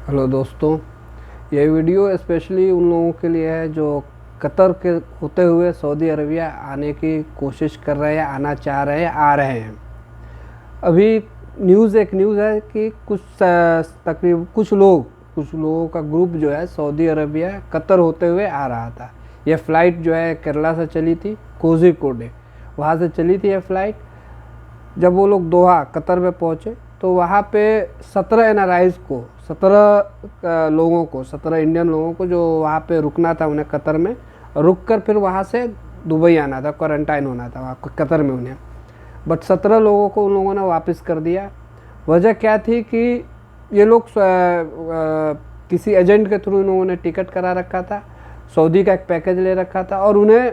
Hello दोस्तों, ये video specially उन लोगों के लिए है जो कतर के होते हुए सऊदी अरबिया आने की कोशिश कर रहे हैं, आना चाह रहे हैं, आ रहे हैं। अभी एक न्यूज़ है कि तकरीब कुछ लोगों का ग्रुप जो है सऊदी अरबिया कतर होते हुए आ रहा था। यह फ़्लाइट जो है केरला से चली थी, कोझिकोड वहाँ से चली थी यह फ़्लाइट। जब वो लोग दोहा कतर में पहुँचे तो वहाँ पे 17 इंडियन लोगों को जो वहाँ पे रुकना था, उन्हें कतर में रुक कर फिर वहाँ से दुबई आना था, क्वारंटाइन होना था वहाँ कतर में उन्हें। बट 17 लोगों को उन लोगों ने वापस कर दिया। वजह क्या थी कि ये लोग किसी एजेंट के थ्रू उन्होंने ने टिकट करा रखा था, सऊदी का एक पैकेज ले रखा था और उन्हें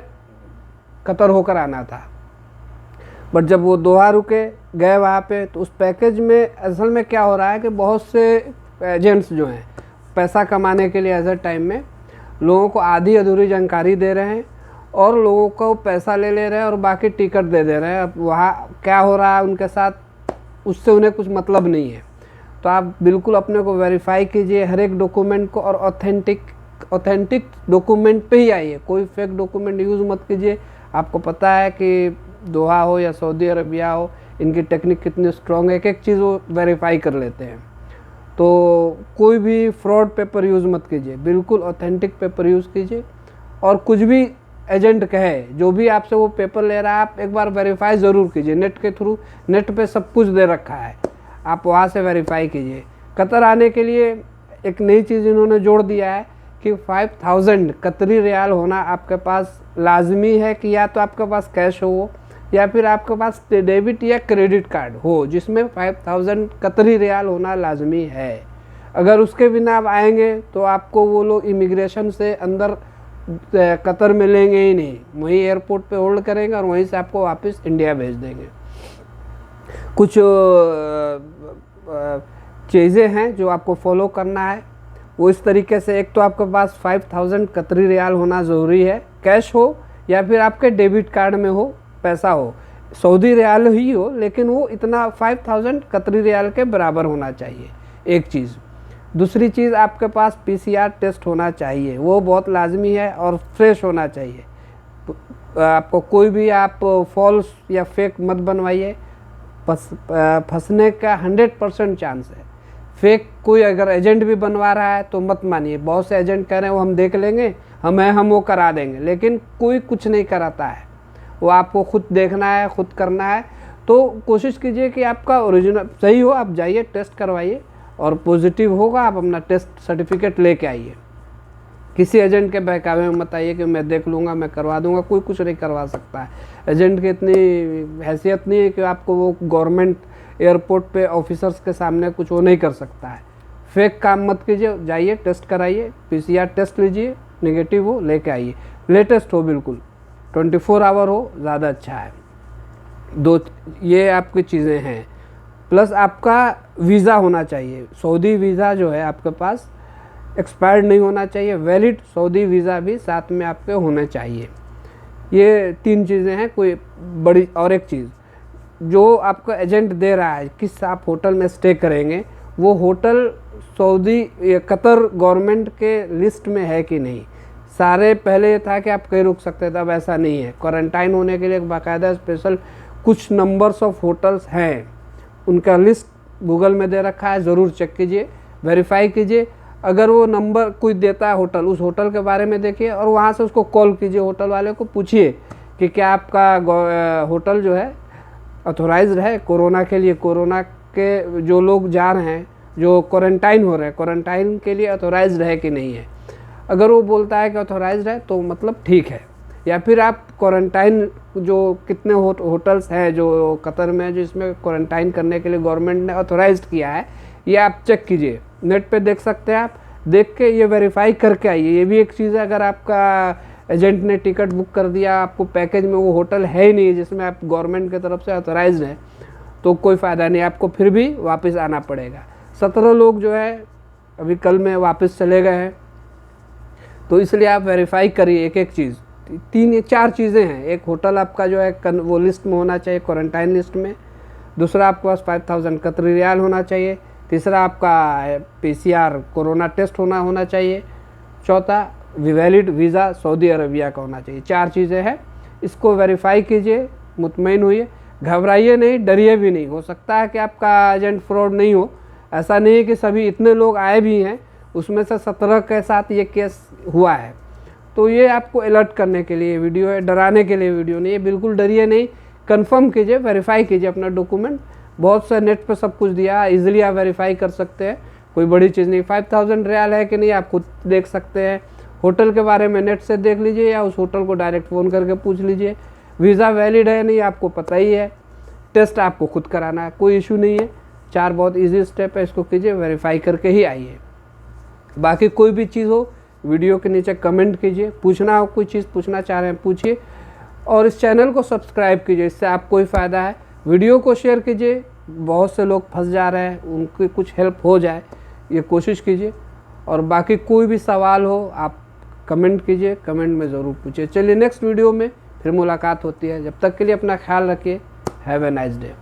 कतर होकर आना था। बट जब वो दोहा रुके गए वहाँ पे, तो उस पैकेज में असल में क्या हो रहा है कि बहुत से एजेंट्स जो हैं पैसा कमाने के लिए एज टाइम में लोगों को आधी अधूरी जानकारी दे रहे हैं और लोगों को पैसा ले रहे हैं और बाकी टिकट दे दे रहे हैं। अब वहाँ क्या हो रहा है उनके साथ, उससे उन्हें कुछ मतलब नहीं है। तो आप बिल्कुल अपने को वेरीफाई कीजिए हर एक डॉक्यूमेंट को, और ऑथेंटिक डॉक्यूमेंट पे ही आइए, कोई फेक डॉक्यूमेंट यूज़ मत कीजिए। आपको पता है कि दोहा हो या सऊदी अरबिया हो, इनकी टेक्निक कितनी स्ट्रॉन्ग है, एक एक चीज़ वो वेरीफाई कर लेते हैं। तो कोई भी फ्रॉड पेपर यूज़ मत कीजिए, बिल्कुल ऑथेंटिक पेपर यूज़ कीजिए। और कुछ भी एजेंट कहे, जो भी आपसे वो पेपर ले रहा है, आप एक बार वेरीफाई ज़रूर कीजिए। नेट के थ्रू, नेट पे सब कुछ दे रखा है, आप वहाँ से वेरीफाई कीजिए। कतर आने के लिए एक नई चीज़ इन्होंने जोड़ दिया है कि 5000 कतरी रियाल होना आपके पास लाजमी है, कि या तो आपके पास कैश हो या फिर आपके पास डेबिट या क्रेडिट कार्ड हो, जिसमें 5000 कतरी रियाल होना लाजमी है। अगर उसके बिना आप आएंगे तो आपको वो लोग इमिग्रेशन से अंदर कतर में लेंगे ही नहीं, वहीं एयरपोर्ट पे होल्ड करेंगे और वहीं से आपको वापस इंडिया भेज देंगे। कुछ चीज़ें हैं जो आपको फॉलो करना है, वो इस तरीके से। एक तो आपके पास 5000 कतरी रियाल होना ज़रूरी है, कैश हो या फिर आपके डेबिट कार्ड में हो, पैसा हो, सऊदी रियाल ही हो, लेकिन वो इतना 5000 कतरी रियाल के बराबर होना चाहिए, एक चीज़। दूसरी चीज़, आपके पास पीसीआर टेस्ट होना चाहिए, वो बहुत लाजमी है, और फ्रेश होना चाहिए। आपको कोई भी आप फॉल्स या फेक मत बनवाइए, फंसने का 100% चांस है। फेक कोई अगर एजेंट भी बनवा रहा है तो मत मानिए। बहुत से एजेंट कह रहे हैं वो हम देख लेंगे, हम वो करा देंगे, लेकिन कोई कुछ नहीं कराता है। वो आपको खुद देखना है, खुद करना है। तो कोशिश कीजिए कि आपका ओरिजिनल सही हो, आप जाइए टेस्ट करवाइए, और पॉजिटिव होगा आप अपना टेस्ट सर्टिफिकेट लेके आइए। किसी एजेंट के बहकावे में मत आइए कि मैं देख लूँगा, मैं करवा दूँगा। कोई कुछ नहीं करवा सकता है। एजेंट की इतनी हैसियत नहीं है कि आपको वो गवर्नमेंट एयरपोर्ट पे ऑफिसर्स के सामने कुछ वो नहीं कर सकता है। फेक काम मत कीजिए, जाइए टेस्ट कराइए, पीसीआर टेस्ट लीजिए, नेगेटिव हो लेके आइए, लेटेस्ट हो, बिल्कुल 24 आवर हो, ज़्यादा अच्छा है। ये आपकी चीज़ें हैं। प्लस आपका वीज़ा होना चाहिए, सऊदी वीज़ा जो है आपके पास एक्सपायर्ड नहीं होना चाहिए, वैलिड सऊदी वीज़ा भी साथ में आपके होने चाहिए। ये 3 चीज़ें हैं। कोई बड़ी और एक चीज़, जो आपको एजेंट दे रहा है, किस आप होटल में स्टे करेंगे, वो होटल सऊदी कतर गवर्नमेंट के लिस्ट में है कि नहीं। सारे पहले था कि आप कहीं रुक सकते थे, अब ऐसा नहीं है। क्वारंटाइन होने के लिए एक बाकायदा स्पेशल कुछ नंबर्स ऑफ होटल्स हैं, उनका लिस्ट गूगल में दे रखा है, ज़रूर चेक कीजिए, वेरीफाई कीजिए। अगर वो नंबर कोई देता है होटल, उस होटल के बारे में देखिए और वहाँ से उसको कॉल कीजिए, होटल वाले को पूछिए कि क्या आपका होटल जो है ऑथोराइज्ड है कोरोना के लिए। कोरोना के जो लोग जा रहे हैं, जो क्वारंटाइन हो रहे हैं, क्वारंटाइन के लिए ऑथोराइज्ड है कि नहीं है। अगर वो बोलता है कि ऑथोराइज्ड है तो मतलब ठीक है। या फिर आप क्वारंटाइन जो कितने होटल्स हैं जो कतर में, जो इसमें क्वारंटाइन करने के लिए गवर्नमेंट ने ऑथोराइज्ड किया है, ये आप चेक कीजिए, नेट पे देख सकते हैं आप। देख के ये वेरीफाई करके आइए। ये भी एक चीज़ है, अगर आपका एजेंट ने टिकट बुक कर दिया, आपको पैकेज में वो होटल है ही नहीं जिसमें आप गवर्नमेंट की तरफ से ऑथोराइज्ड है, तो कोई फ़ायदा नहीं, आपको फिर भी वापस आना पड़ेगा। 17 लोग जो है अभी कल में वापस चले गए हैं, तो इसलिए आप वेरीफाई करिए एक एक चीज़। 3 या 4 चीज़ें हैं। एक, होटल आपका जो है वो लिस्ट में होना चाहिए, क्वारंटाइन लिस्ट में। दूसरा, आपके पास 5000 कतरी रियाल होना चाहिए। तीसरा आपका PCR कोरोना टेस्ट होना चाहिए। चौथा वैलिड वीज़ा सऊदी अरबिया का होना चाहिए। 4 चीज़ें हैं, इसको वेरीफाई कीजिए, मुतमईन होइए, घबराइए नहीं, डरिए भी नहीं। हो सकता है कि आपका एजेंट फ्रॉड नहीं हो, ऐसा नहीं है कि सभी, इतने लोग आए भी हैं उसमें से 17 के साथ ये केस हुआ है। तो ये आपको अलर्ट करने के लिए वीडियो है, डराने के लिए वीडियो नहीं है। बिल्कुल डरिए नहीं, कंफर्म कीजिए, वेरीफाई कीजिए अपना डॉक्यूमेंट। बहुत से नेट पे सब कुछ दिया है, इजीली आप वेरीफाई कर सकते हैं, कोई बड़ी चीज़ नहीं। 5000 रियाल है कि नहीं आप खुद देख सकते हैं। होटल के बारे में नेट से देख लीजिए या उस होटल को डायरेक्ट फ़ोन करके पूछ लीजिए। वीज़ा वैलिड है नहीं आपको पता ही है। टेस्ट आपको खुद कराना है, कोई इशू नहीं है। 4 बहुत इजी स्टेप है, इसको कीजिए, वेरीफाई करके ही आइए। बाकी कोई भी चीज़ हो वीडियो के नीचे कमेंट कीजिए, पूछना हो कोई चीज़ पूछना चाह रहे हैं पूछिए, और इस चैनल को सब्सक्राइब कीजिए, इससे आपको ही फ़ायदा है। वीडियो को शेयर कीजिए, बहुत से लोग फंस जा रहे हैं, उनकी कुछ हेल्प हो जाए, ये कोशिश कीजिए। और बाकी कोई भी सवाल हो आप कमेंट कीजिए, कमेंट में ज़रूर पूछिए। चलिए नेक्स्ट वीडियो में फिर मुलाकात होती है, जब तक के लिए अपना ख्याल रखिए। Have a nice day.